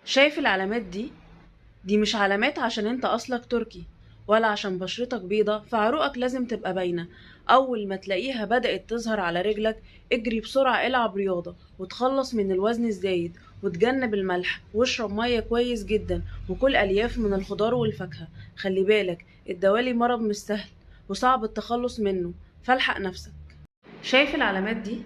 شايف العلامات دي؟ دي مش علامات عشان انت اصلك تركي، ولا عشان بشرتك بيضة فعروقك لازم تبقى باينة. اول ما تلاقيها بدأت تظهر على رجلك، اجري بسرعة العب رياضة وتخلص من الوزن الزايد، وتجنب الملح واشرب مية كويس جدا، وكل الياف من الخضار والفاكهة. خلي بالك الدوالي مرض مش سهل وصعب التخلص منه، فالحق نفسك. شايف العلامات دي؟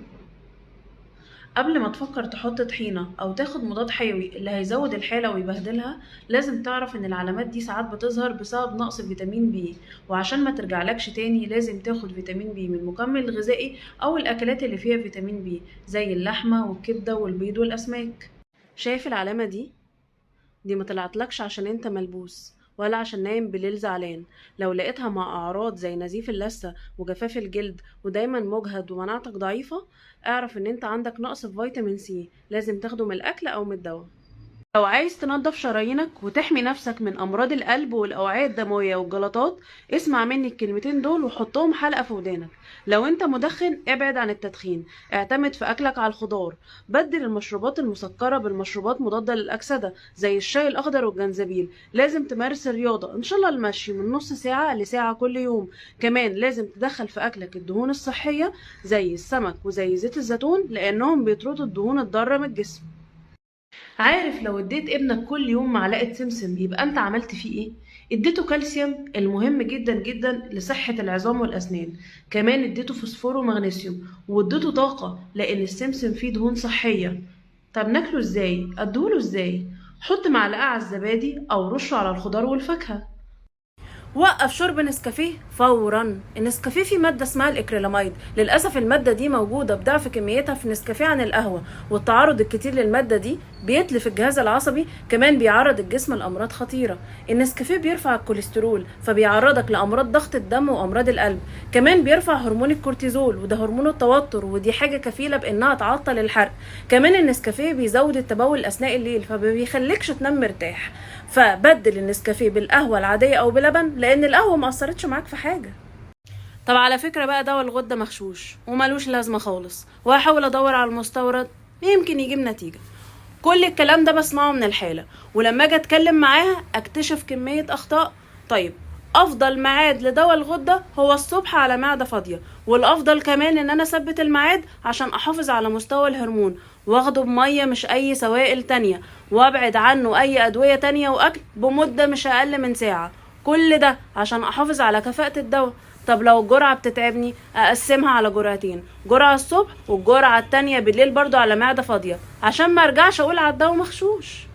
قبل ما تفكر تحط طحينة أو تاخد مضاد حيوي اللي هيزود الحالة ويبهدلها، لازم تعرف إن العلامات دي ساعات بتظهر بسبب نقص فيتامين بي، وعشان ما ترجعلكش تاني لازم تاخد فيتامين بي من مكمل غذائي أو الأكلات اللي فيها فيتامين بي زي اللحمة والكبدة والبيض والأسماك. شايف العلامة دي؟ دي ما طلعتلكش عشان انت ملبوس، ولا عشان نايم بالليل زعلان. لو لقيتها مع اعراض زي نزيف اللثة وجفاف الجلد ودايما مجهد ومناعتك ضعيفة، اعرف ان انت عندك نقص في فيتامين سي، لازم تاخده من الاكل او من الدواء. لو عايز تنظف شرايينك وتحمي نفسك من أمراض القلب والأوعية الدموية والجلطات، اسمع مني الكلمتين دول وحطهم حلقة في ودانك. لو انت مدخن ابعد عن التدخين، اعتمد في أكلك على الخضار، بدل المشروبات المسكرة بالمشروبات مضادة للأكسدة زي الشاي الأخضر والجنزبيل. لازم تمارس الرياضة، إن شاء الله المشي من نص ساعة لساعة كل يوم. كمان لازم تدخل في أكلك الدهون الصحية زي السمك وزي زيت الزيتون، لأنهم بيطردوا الدهون الضارة من الجسم. عارف لو اديت ابنك كل يوم معلقة سمسم يبقى انت عملت فيه ايه؟ اديته كالسيوم المهم جدا جدا لصحة العظام والأسنان، كمان اديته فوسفور ومغنيسيوم، واديته طاقة لأن السمسم فيه دهون صحية. طب ناكله ازاي؟ اديهوله ازاي؟ حط معلقة على الزبادي أو رشه على الخضار والفاكهة. وقف شرب نسكافيه فورا. النسكافيه فيه ماده اسمها الاكريلاميد، للاسف الماده دي موجوده بضعف كميتها في النسكافيه عن القهوه، والتعرض الكتير للماده دي بيتلف الجهاز العصبي، كمان بيعرض الجسم لامراض خطيره. النسكافيه بيرفع الكوليسترول فبيعرضك لامراض ضغط الدم وامراض القلب، كمان بيرفع هرمون الكورتيزول وده هرمون التوتر، ودي حاجه كفيله بانها تعطل الحرق. كمان النسكافيه بيزود التبول اثناء الليل فما بيخليكش تنام مرتاح. فبدل النسكافيه بالقهوه العاديه او بلبن، لان القهوه ما اثرتش معاك في حاجه. طب على فكره بقى دواء الغده مغشوش وملوش لازمه خالص، وهحاول ادور على المستورد يمكن يجيب نتيجه. كل الكلام ده بسمعه من الحاله، ولما اجي اتكلم معاها اكتشف كميه اخطاء. طيب افضل ميعاد لدواء الغده هو الصبح على معده فاضيه، والافضل كمان ان انا اثبت الميعاد عشان احافظ على مستوى الهرمون، واخده بميه مش اي سوائل تانية، وابعد عنه اي ادويه تانية واكل بمده مش اقل من ساعه. كل ده عشان احافظ على كفاءه الدواء. طب لو الجرعه بتتعبني اقسمها على جرعتين، جرعه الصبح والجرعه التانية بالليل برضو على معده فاضيه، عشان ما ارجعش اقول على الدواء مغشوش.